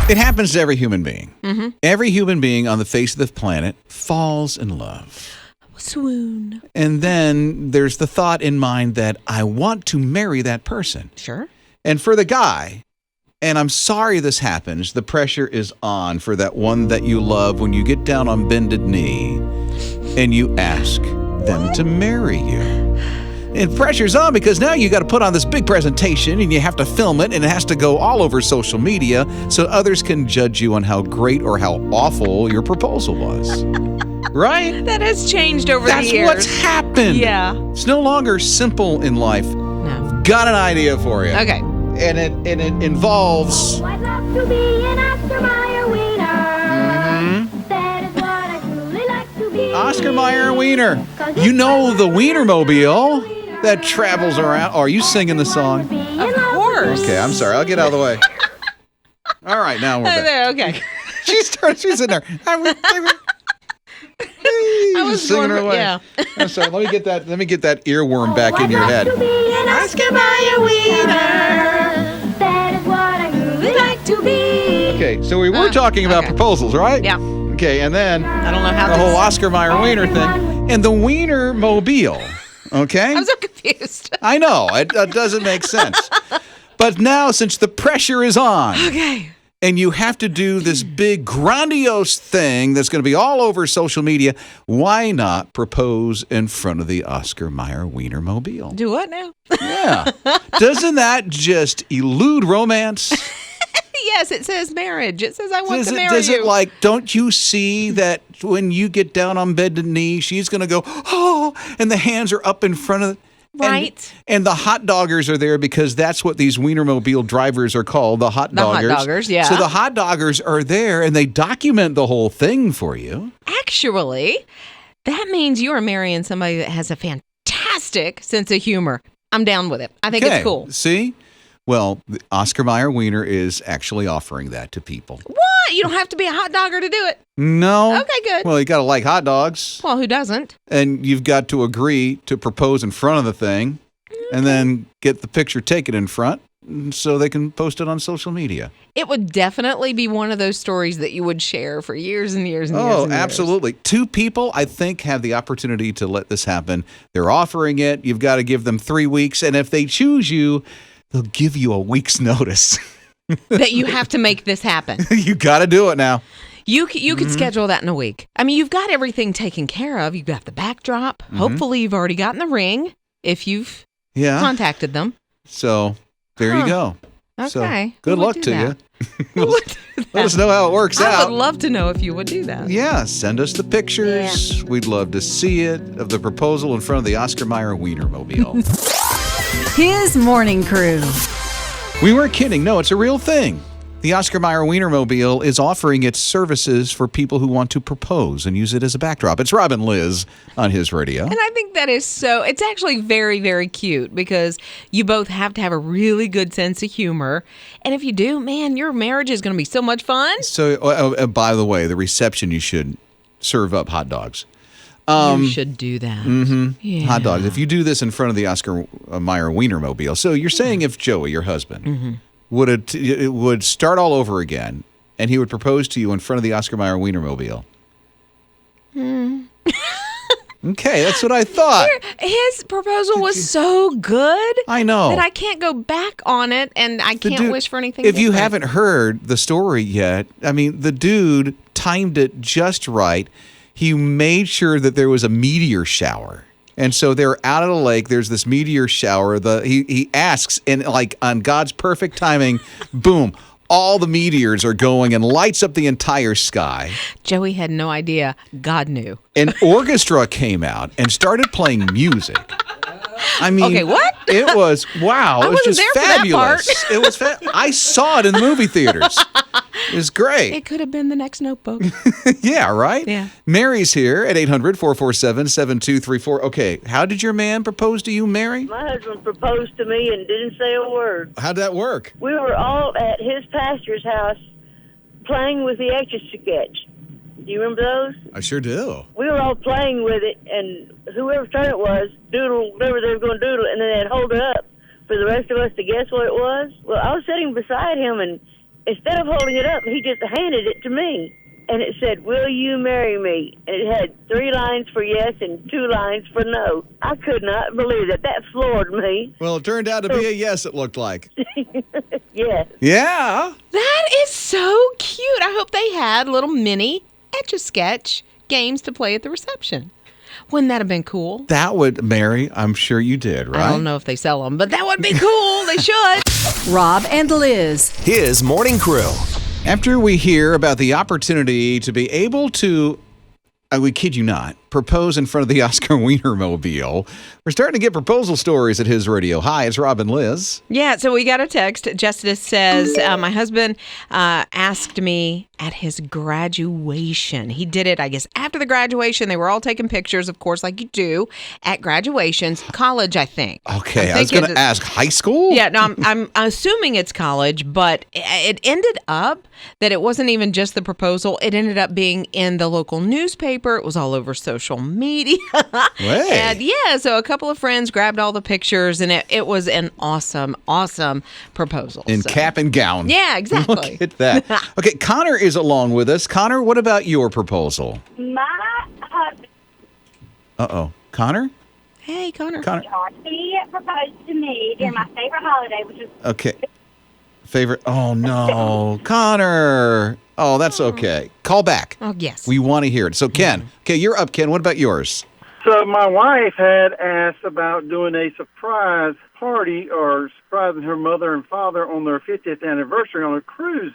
It happens to every human being. Mm-hmm. Every human being on the face of the planet falls in love. Swoon. And then there's the thought in mind that I want to marry that person. Sure. And for the guy, and I'm sorry this happens, the pressure is on for that one that you love when you get down on bended knee and you ask them to marry you. And pressure's on because now you got to put on this big presentation and you have to film it and it has to go all over social media so others can judge you on how great or how awful your proposal was. Right? That has changed over the years. That's what's happened. Yeah. It's no longer simple in life. No. Got an idea for you. Okay. And it involves... Oh, I'd love to be an Oscar Meyer Wiener. That is what I truly like to be. Oscar Meyer Wiener. You know the Weinermobile that travels around. Oh, are you singing the song? Of course. Okay, I'm sorry. I'll get out of the way. All right, now we're back. There, okay. She's in there. I was singing her away. Yeah. I'm sorry. Let me get that earworm back in your head. To be an Oscar Meyer Wiener. That is what I truly like to be. Okay, so we were talking about proposals, right? Yeah. Okay, and then I don't know how the whole Oscar Meyer Wiener thing and the Weinermobile. Okay? I'm so confused. I know. It doesn't make sense. But now, since the pressure is on, Okay. and you have to do this big, grandiose thing that's going to be all over social media, why not propose in front of the Oscar Meyer Weinermobile? Do what now? Yeah. Doesn't that just elude romance? Yes, it says marriage. It says I want to marry Does you. it like, don't you see that when you get down on bended knee, she's going to go, oh, and the hands are up in front of it. Right. And the hot doggers are there because that's what these Weinermobile drivers are called, the hot doggers. The hot doggers, yeah. So the hot doggers are there and they document the whole thing for you. Actually, that means you are marrying somebody that has a fantastic sense of humor. I'm down with it. I think it's cool. See? Well, Oscar Meyer Wiener is actually offering that to people. What? You don't have to be a hot dogger to do it. No. Okay, good. Well, you got to like hot dogs. Well, who doesn't? And you've got to agree to propose in front of the thing and then get the picture taken in front so they can post it on social media. It would definitely be one of those stories that you would share for years and years and years. Oh, and years. absolutely. Two people, I think, have the opportunity to let this happen. They're offering it. You've got to give them 3 weeks. And if they choose you, they'll give you a week's notice. That you have to make this happen. You got to do it now. You could schedule that in a week. I mean, you've got everything taken care of. You've got the backdrop. Hopefully, you've already gotten the ring if you've contacted them. So there you go. Okay. So, good luck to you. Who would do that? Let us know how it works out. I would love to know if you would do that. Yeah, send us the pictures. Yeah. We'd love to see it of the proposal in front of the Oscar Meyer Weinermobile. His morning crew. We weren't kidding. No, it's a real thing. The Oscar Meyer Weinermobile is offering its services for people who want to propose and use it as a backdrop. It's Rob and Liz on His Radio. And I think that is it's actually very, very cute because you both have to have a really good sense of humor. And if you do, man, your marriage is going to be so much fun. So, by the way, the reception, you should serve up hot dogs. You should do that. Mm-hmm. Yeah. Hot dogs. If you do this in front of the Oscar Meyer Weinermobile. So you're saying if Joey, your husband, would start all over again and he would propose to you in front of the Oscar Meyer Weinermobile. Okay, that's what I thought. His proposal was so good. I know. That I can't go back on it and I can't wish for anything If you different. haven't heard the story yet, I mean, the dude timed it just right. He made sure that there was a meteor shower. And so they're out at a lake. There's this meteor shower. He asks, and like on God's perfect timing, boom, all the meteors are going and lights up the entire sky. Joey had no idea. God knew. An orchestra came out and started playing music. I mean, okay, what? It was, wow. I It was wasn't just there for that fabulous. It was I saw it in the movie theaters. It was great. It could have been the next Notebook. Yeah, right? Yeah. Mary's here at 800-447-7234. Okay, how did your man propose to you, Mary? My husband proposed to me and didn't say a word. How'd that work? We were all at his pastor's house playing with the Etch-a-Sketch. Do you remember those? I sure do. We were all playing with it, and whoever's turn it was, doodle, whatever they were going to doodle, and then they'd hold it up for the rest of us to guess what it was. Well, I was sitting beside him, and instead of holding it up, he just handed it to me. And it said, "Will you marry me?" And it had 3 lines for yes and 2 lines for no. I could not believe it. That floored me. Well, it turned out to be a yes, it looked like. Yes. Yeah. That is so cute. I hope they had little mini Etch-a-Sketch games to play at the reception. Wouldn't that have been cool? That would, Mary, I'm sure you did, right? I don't know if they sell them, but that would be cool. They should. Rob and Liz. His morning crew. After we hear about the opportunity to be able to, we kid you not, propose in front of the Oscar Weinermobile, we're starting to get proposal stories at His Radio. Hi, it's Rob and Liz. Yeah, so we got a text. Justice says, my husband asked me at his graduation. He did it, I guess, after the graduation. They were all taking pictures, of course, like you do at graduations. College, I think. Okay, I was going to ask high school? Yeah, no, I'm assuming it's college, but it ended up that it wasn't even just the proposal. It ended up being in the local newspaper. It was all over social media. Way. And yeah, so a couple of friends grabbed all the pictures, and it was an awesome, awesome proposal. In cap and gown. Yeah, exactly. Look at that. Okay, Connor is along with us. Connor, what about your proposal? My husband, Uh-oh. Connor? Hey, Connor. he proposed to me during my favorite holiday, which is Okay. Favorite? Oh, no. Connor. Oh, that's okay. Call back. Oh, yes. We want to hear it. So, Ken. Okay, you're up, Ken. What about yours? So my wife had asked about doing a surprise party or surprising her mother and father on their 50th anniversary on a cruise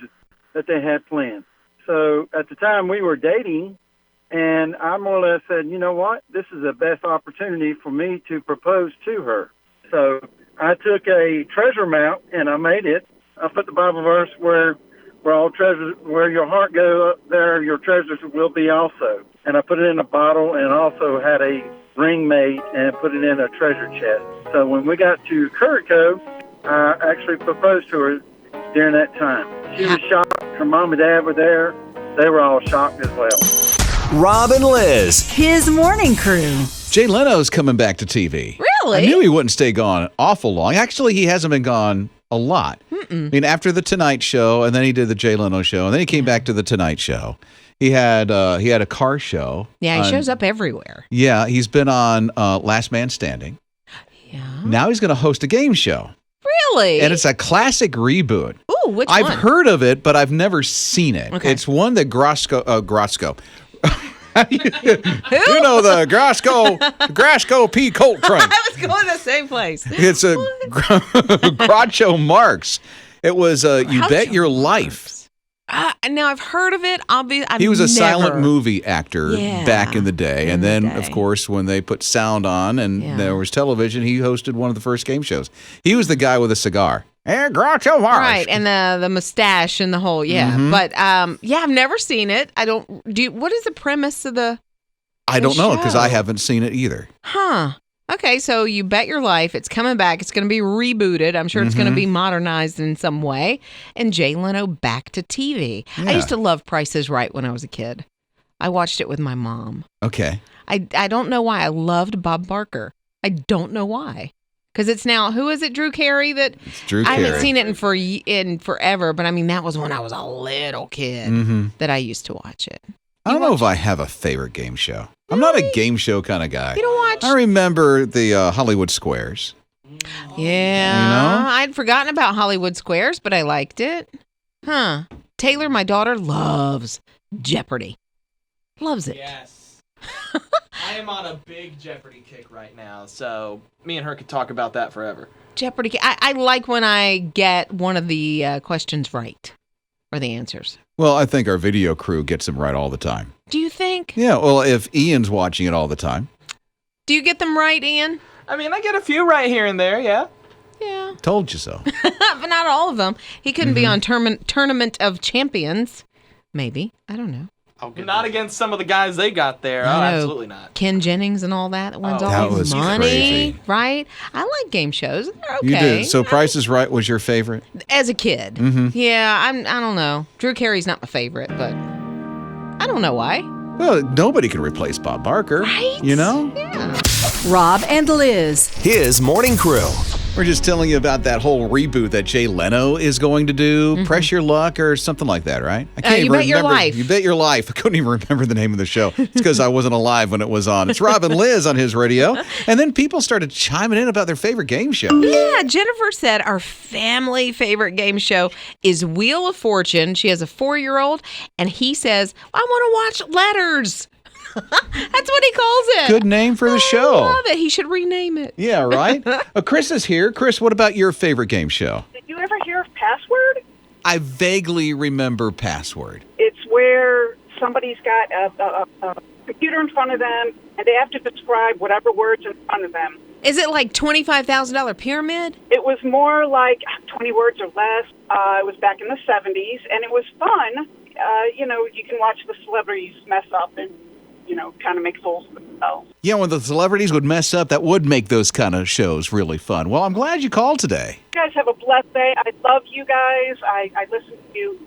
that they had planned. So at the time we were dating, and I more or less said, you know what, this is the best opportunity for me to propose to her. So I took a treasure mount and I made it. I put the Bible verse where all treasures, where your heart go, up there your treasures will be also. And I put it in a bottle and also had a ring made and put it in a treasure chest. So when we got to Curico, I actually proposed to her during that time. She was shocked. Her mom and dad were there. They were all shocked as well. Rob and Liz. His morning crew. Jay Leno's coming back to TV. Really? I knew he wouldn't stay gone awful long. Actually, he hasn't been gone a lot. I mean, after the Tonight Show, and then he did the Jay Leno Show, and then he came back to the Tonight Show. He had a car show. Yeah, he shows up everywhere. Yeah, he's been on Last Man Standing. Yeah. Now he's going to host a game show. Really? And it's a classic reboot. Ooh, which I've one? heard of it, but I've never seen it. Okay. It's one that Grosco. You know the Grasco P. Coltrane. I was going the same place. It's a Groucho Marx. It was You Bet Your Life. Now I've heard of it. He was a silent movie actor back in the day. And then, day. of course, when they put sound on and there was television, he hosted one of the first game shows. He was the guy with a cigar. Hey, Groucho Marx. Right, and the mustache and the whole, But, I've never seen it. What is the premise of the I don't know, because I show? haven't seen it either. Huh. Okay, so You Bet Your Life. It's coming back. It's going to be rebooted. I'm sure it's going to be modernized in some way. And Jay Leno back to TV. Yeah. I used to love Price is Right when I was a kid. I watched it with my mom. Okay. I don't know why. I loved Bob Barker. I don't know why. Because it's now, who is it, Drew Carey? It's Drew I haven't Carey. seen it in forever, but I mean, that was when I was a little kid that I used to watch it. I don't know if I have a favorite game show. I'm not a game show kind of guy. You don't watch? I remember the Hollywood Squares. Yeah. You know? I'd forgotten about Hollywood Squares, but I liked it. Huh. Taylor, my daughter, loves Jeopardy. Loves it. Yes. I am on a big Jeopardy kick right now, so me and her could talk about that forever. Jeopardy. I like when I get one of the questions right, or the answers. Well, I think our video crew gets them right all the time. Do you think? Yeah, well, if Ian's watching it all the time. Do you get them right, Ian? I mean, I get a few right here and there, yeah. Yeah. Told you so. But not all of them. He couldn't be on Tournament of Champions. Maybe. I don't know. Not against some of the guys they got there. Oh, I know. absolutely not. Ken Jennings and all that. That wins all That his was money. crazy. Right? I like game shows. They're okay. You did. So Price is Right was your favorite? As a kid. Yeah, I don't know. Drew Carey's not my favorite, but I don't know why. Well, nobody can replace Bob Barker. Right? You know? Yeah. Rob and Liz. His morning crew. We're just telling you about that whole reboot that Jay Leno is going to do. Press Your Luck or something like that, right? I You Bet Your Life. You Bet Your Life. I couldn't even remember the name of the show. It's because I wasn't alive when it was on. It's Rob and Liz on his radio. And then people started chiming in about their favorite game show. Yeah, Jennifer said our family favorite game show is Wheel of Fortune. She has a 4-year-old, and he says, I want to watch Letters. That's what he calls it. Good name for the show. I love it. He should rename it. Yeah, right? Chris is here. Chris, what about your favorite game show? Did you ever hear of Password? I vaguely remember Password. It's where somebody's got a computer in front of them, and they have to describe whatever words in front of them. Is it like $25,000 pyramid? It was more like 20 words or less. It was back in the 70s, and it was fun. You can watch the celebrities mess up and kind of make fools of themselves. Yeah, when the celebrities would mess up, that would make those kind of shows really fun. Well, I'm glad you called today. You guys have a blessed day. I love you guys. I listen to you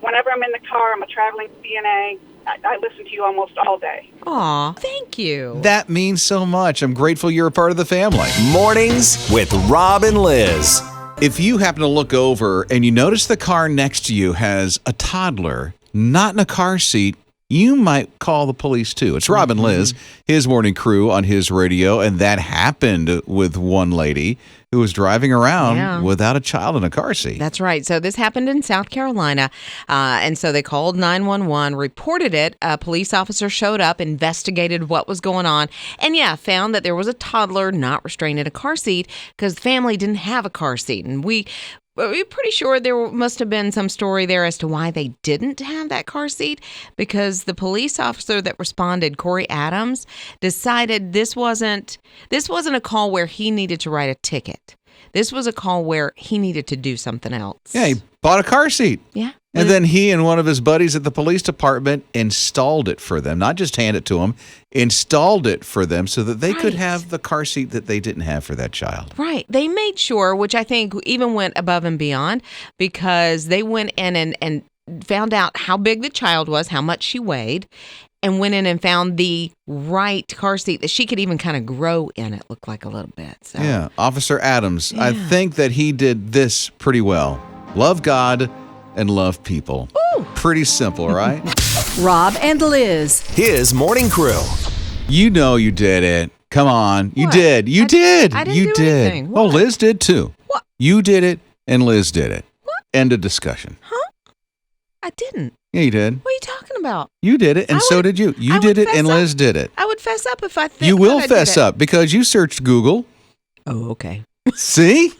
whenever I'm in the car. I'm a traveling CNA. I listen to you almost all day. Aw, thank you. That means so much. I'm grateful you're a part of the family. Mornings with Rob and Liz. If you happen to look over and you notice the car next to you has a toddler not in a car seat, you might call the police too. It's Rob and Liz, his morning crew on his radio, and that happened with one lady who was driving around without a child in a car seat. That's right. So this happened in South Carolina, and so they called 911, reported it. A police officer showed up, investigated what was going on, and found that there was a toddler not restrained in a car seat because the family didn't have a car seat. And we're pretty sure there must have been some story there as to why they didn't have that car seat, because the police officer that responded, Corey Adams, decided this wasn't a call where he needed to write a ticket. This was a call where he needed to do something else. Yeah, he bought a car seat. Yeah. And then he and one of his buddies at the police department installed it for them, not just hand it to them, installed it for them so that they could have the car seat that they didn't have for that child. Right. They made sure, which I think even went above and beyond, because they went in and found out how big the child was, how much she weighed, and went in and found the right car seat that she could even kind of grow in. It looked like a little bit. So. Yeah, Officer Adams, I think that he did this pretty well. Love God and love people. Ooh. Pretty simple, right? Rob and Liz. His morning crew. You know you did it. Come on. You What? did. You did. I didn't you do did. anything. Oh, What? Liz did too. What? You did it and Liz did it. What? End of discussion. Huh? I didn't. Yeah, you did. What are you talking about? You did it, and I so would- did you. I You would did it, fess and up. Liz did it. I would fess up if I think You will I did fess it. up because you searched Google. Oh, okay. See?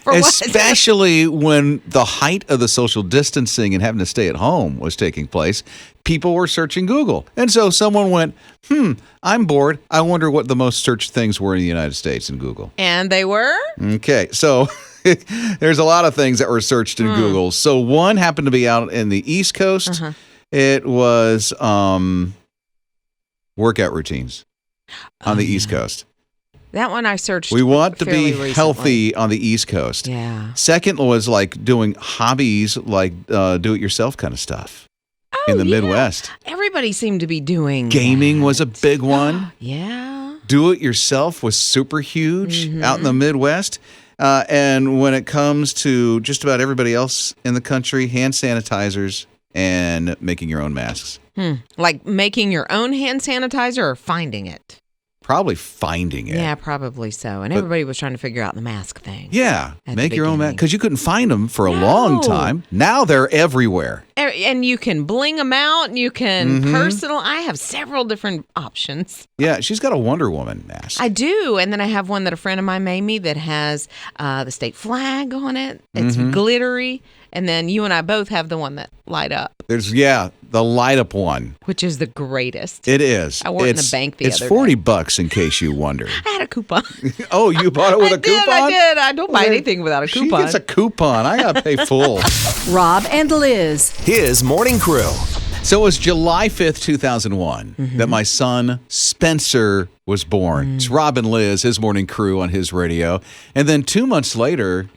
For what? Especially when the height of the social distancing and having to stay at home was taking place, people were searching Google. And so someone went, I'm bored. I wonder what the most searched things were in the United States in Google. And they were? Okay, so there's a lot of things that were searched in Google. So one happened to be out in the East Coast. It was workout routines on the East Coast. That one I searched. We want to be fairly recently. healthy on the East Coast. Yeah. Second was like doing hobbies, like do-it-yourself kind of stuff in the Midwest. Everybody seemed to be doing Gaming that. was a big one. Yeah. Do-it-yourself was super huge out in the Midwest. And when it comes to just about everybody else in the country, hand sanitizers and making your own masks. Like making your own hand sanitizer or finding it? Probably finding it. Yeah, probably so. And everybody was trying to figure out the mask thing. Yeah, At make the your own mask beginning. because you couldn't find them for a long time. Now they're everywhere. And you can bling them out and you can personal. I have several different options. Yeah, she's got a Wonder Woman mask. I do. And then I have one that a friend of mine made me that has the state flag on it. It's glittery. And then you and I both have the one that light up, There's the light up one. which is the greatest. It is. I worked in the bank the It's other $40 in case you wonder. I had a coupon. Oh, you bought it with a coupon? I did. I don't buy anything without a She coupon. gets a coupon. I got to pay full. Rob and Liz. His morning crew. So it was July 5th, 2001 that my son Spencer was born. It's Rob and Liz, his morning crew on his radio. And then 2 months later,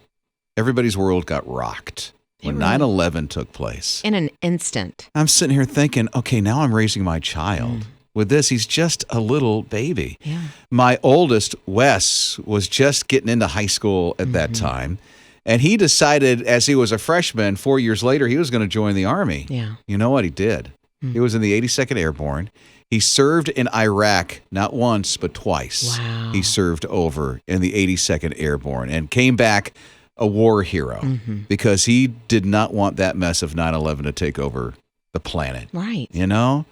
everybody's world got rocked when 9/11 took place. In an instant. I'm sitting here thinking, okay, now I'm raising my child with this. He's just a little baby. Yeah. My oldest, Wes, was just getting into high school at that time. And he decided as he was a freshman, 4 years later, he was going to join the Army. Yeah. You know what he did? He was in the 82nd Airborne. He served in Iraq not once, but twice. Wow. He served over in the 82nd Airborne and came back a war hero because he did not want that mess of 9/11 to take over the planet. Right. You know?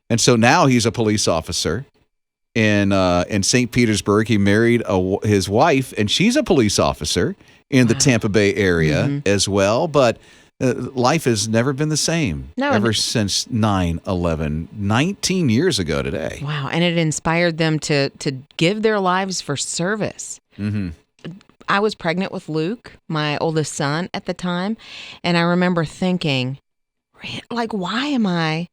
And so now he's a police officer in St. Petersburg. He married his wife, and she's a police officer in the Tampa Bay area as well. But life has never been the same ever since 9/11, 19 years ago today. Wow. And it inspired them to give their lives for service. I was pregnant with Luke, my oldest son at the time. And I remember thinking, like, why am I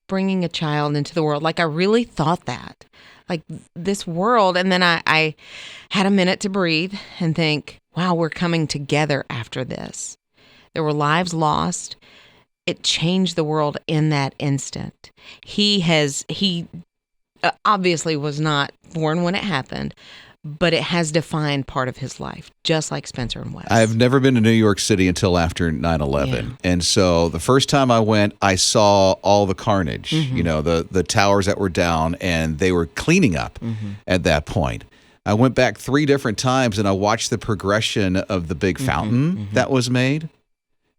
bringing a child into the world? Like, I really thought that. Like, this world. And then I had a minute to breathe and think, wow, we're coming together after this. There were lives lost. It changed the world in that instant. He obviously was not born when it happened, but it has defined part of his life, just like Spencer and Wes. I've never been to New York City until after 9/11. Yeah. And so the first time I went, I saw all the carnage, you know, the towers that were down, and they were cleaning up at that point. I went back 3 different times, and I watched the progression of the big fountain that was made.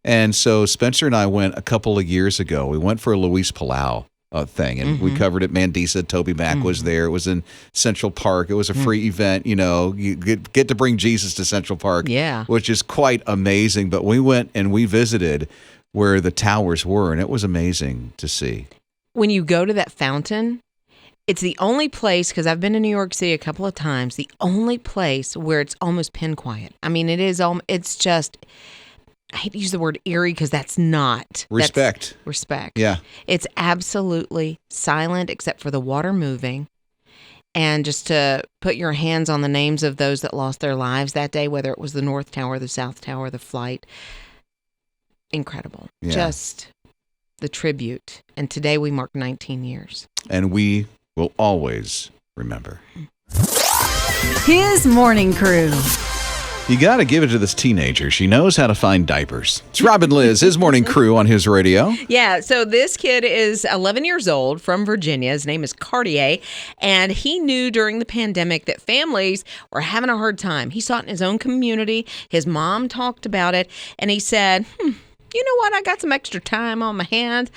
And so Spencer and I went a couple of years ago. We went for a Luis Palau thing, and we covered it. Mandisa, Toby Mac was there. It was in Central Park. It was a free event. You know, you get to bring Jesus to Central Park, which is quite amazing. But we went and we visited where the towers were, and it was amazing to see. When you go to that fountain, it's the only place, because I've been to New York City a couple of times, the only place where it's almost pin quiet. I mean, it's just, I hate to use the word eerie because that's not. Respect. That's respect. Yeah. It's absolutely silent except for the water moving. And just to put your hands on the names of those that lost their lives that day, whether it was the North Tower, the South Tower, the flight. Incredible. Yeah. Just the tribute. And today we mark 19 years. And we will always remember. His morning crew. You got to give it to this teenager. She knows how to find diapers. It's Rob and Liz, his morning crew on his radio. Yeah, so this kid is 11 years old from Virginia. His name is Cartier, and he knew during the pandemic that families were having a hard time. He saw it in his own community. His mom talked about it, and he said, you know what? I got some extra time on my hands.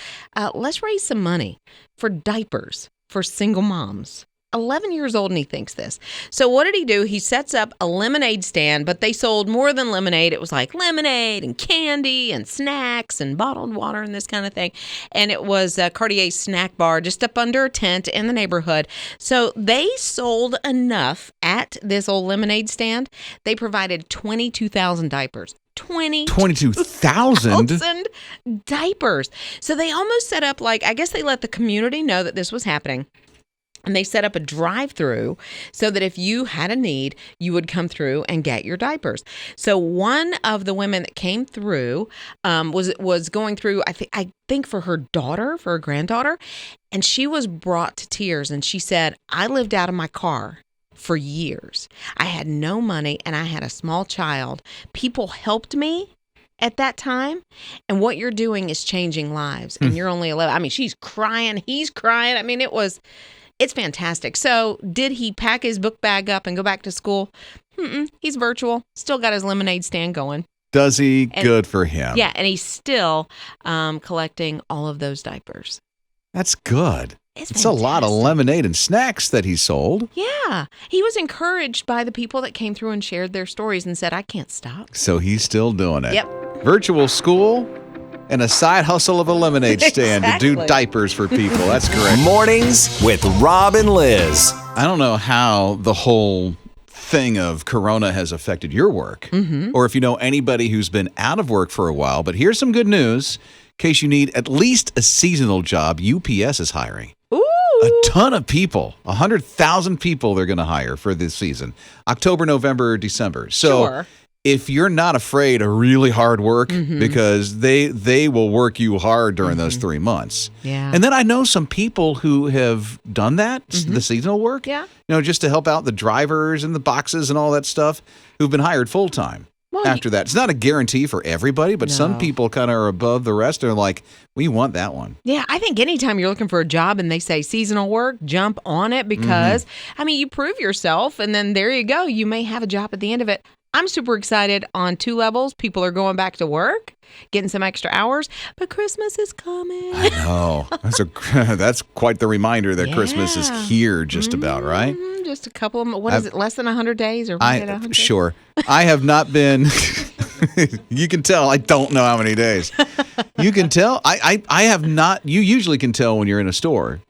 Let's raise some money for diapers for single moms. 11 years old, and he thinks this. So what did he do? He sets up a lemonade stand, but they sold more than lemonade. It was like lemonade and candy and snacks and bottled water and this kind of thing. And it was Cartier's snack bar just up under a tent in the neighborhood. So they sold enough at this old lemonade stand. They provided 22,000 diapers. 22,000 diapers. So they almost set up I guess they let the community know that this was happening. And they set up a drive-through so that if you had a need, you would come through and get your diapers. So one of the women that came through was going through, I think for her daughter, for her granddaughter, and she was brought to tears. And she said, I lived out of my car for years. I had no money, and I had a small child. People helped me at that time, and what you're doing is changing lives. And you're only 11. I mean, she's crying. He's crying. I mean, it's fantastic. So did he pack his book bag up and go back to school? He's virtual. Still got his lemonade stand going. Does he? Good for him. Yeah, and he's still collecting all of those diapers. That's good. It's a lot of lemonade and snacks that he sold. Yeah. He was encouraged by the people that came through and shared their stories and said, I can't stop. So he's still doing it. Yep. Virtual school and a side hustle of a lemonade stand to do diapers for people. That's great. Mornings with Rob and Liz. I don't know how the whole thing of Corona has affected your work, or if you know anybody who's been out of work for a while, but here's some good news. In case you need at least a seasonal job, UPS is hiring. A ton of people, 100,000 people they're going to hire for this season, October, November, December. So if you're not afraid of really hard work, because they will work you hard during those 3 months. Yeah. And then I know some people who have done that, the seasonal work, Yeah. just to help out the drivers and the boxes and all that stuff, who've been hired full time. Well, After that, it's not a guarantee for everybody, but some No. people kind of are above the rest. They're like, we want that one. Yeah, I think anytime you're looking for a job and they say seasonal work, jump on it because, you prove yourself and then there you go. You may have a job at the end of it. I'm super excited on 2 levels. People are going back to work, getting some extra hours, but Christmas is coming. I know. That's quite the reminder that Christmas is here just about, right? Just a couple of, less than 100 days or right at 100? Sure. I have not been, you can tell I don't know how many days. You can tell. I have not, you usually can tell when you're in a store.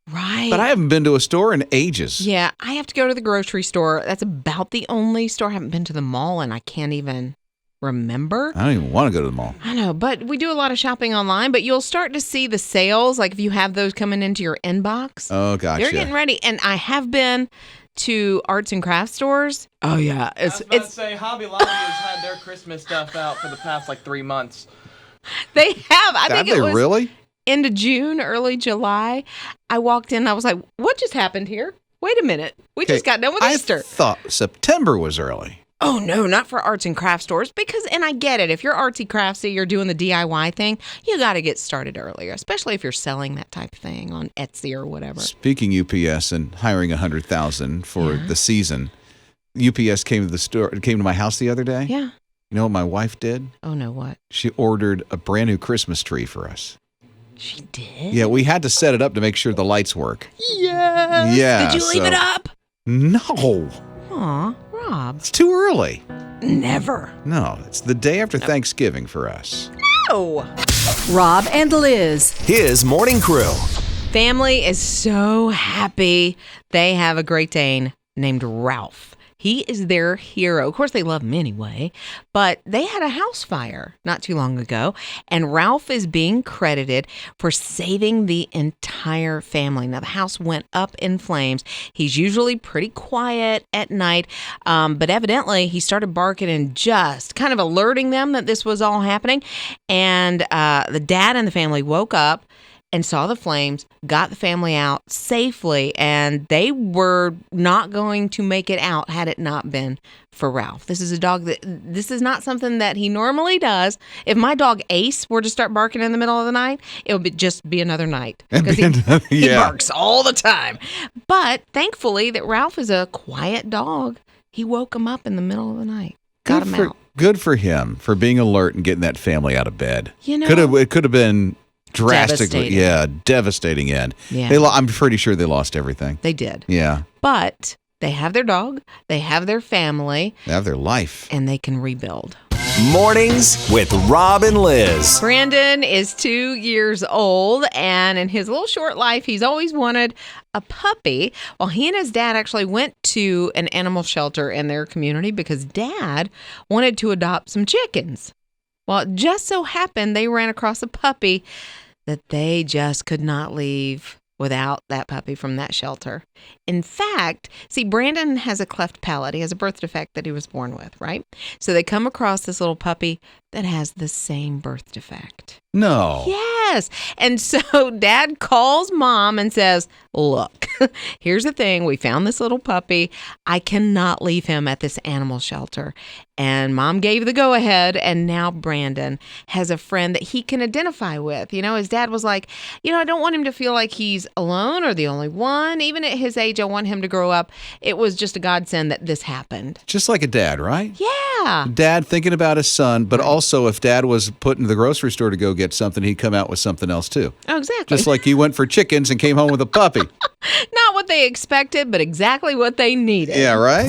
Right. But I haven't been to a store in ages. Yeah, I have to go to the grocery store. That's about the only store. I haven't been to the mall and I can't even remember. I don't even want to go to the mall. I know, but we do a lot of shopping online, but you'll start to see the sales, like if you have those coming into your inbox. Oh, gotcha. They're getting ready. And I have been to arts and craft stores. Oh, yeah. I was about to say, Hobby Lobby has had their Christmas stuff out for the past, 3 months. They have. I think it was really? End of June, early July. I walked in, I was like, what just happened here? Wait a minute. We just got done with Easter. I thought September was early. Oh, no, not for arts and craft stores. And I get it. If you're artsy craftsy, you're doing the DIY thing, you got to get started earlier, especially if you're selling that type of thing on Etsy or whatever. Speaking UPS and hiring 100,000 for the season, UPS came to the store, came to my house the other day. Yeah. You know what my wife did? Oh, no, what? She ordered a brand new Christmas tree for us. She did? Yeah, we had to set it up to make sure the lights work. Yes. Yeah. Did you leave it up? No. Aw, Rob. It's too early. Never. No, it's the day after Thanksgiving for us. No. Rob and Liz. His morning crew. Family is so happy. They have a Great Dane named Ralph. He is their hero. Of course, they love him anyway, but they had a house fire not too long ago, and Ralph is being credited for saving the entire family. Now, the house went up in flames. He's usually pretty quiet at night, but evidently he started barking and just kind of alerting them that this was all happening, and the dad and the family woke up and saw the flames, got the family out safely, and they were not going to make it out had it not been for Ralph. This is a dog this is not something that he normally does. If my dog Ace were to start barking in the middle of the night, it would just be another night. Because he barks all the time. But thankfully that Ralph is a quiet dog. He woke him up in the middle of the night. Got him out. Good for him for being alert and getting that family out of bed. It could have been drastically, devastating end. Yeah. I'm pretty sure they lost everything. They did. Yeah. But they have their dog, they have their family. They have their life. And they can rebuild. Mornings with Rob and Liz. Brandon is 2 years old, and in his little short life, he's always wanted a puppy. Well, he and his dad actually went to an animal shelter in their community because Dad wanted to adopt some chickens. Well, it just so happened they ran across a puppy that they just could not leave without that puppy from that shelter. In fact, see, Brandon has a cleft palate. He has a birth defect that he was born with, right? So they come across this little puppy that has the same birth defect. No. Yes. And so Dad calls Mom and says, look, here's the thing. We found this little puppy. I cannot leave him at this animal shelter. And Mom gave the go-ahead, and now Brandon has a friend that he can identify with. You know, his dad was like, I don't want him to feel like he's alone or the only one. Even at his age, I want him to grow up. It was just a godsend that this happened. Just like a dad, right? Yeah. Dad thinking about his son, but also if Dad was put into the grocery store to go get something, he'd come out with something else too. Oh, exactly. Just like he went for chickens and came home with a puppy. Not what they expected, but exactly what they needed. Yeah, right?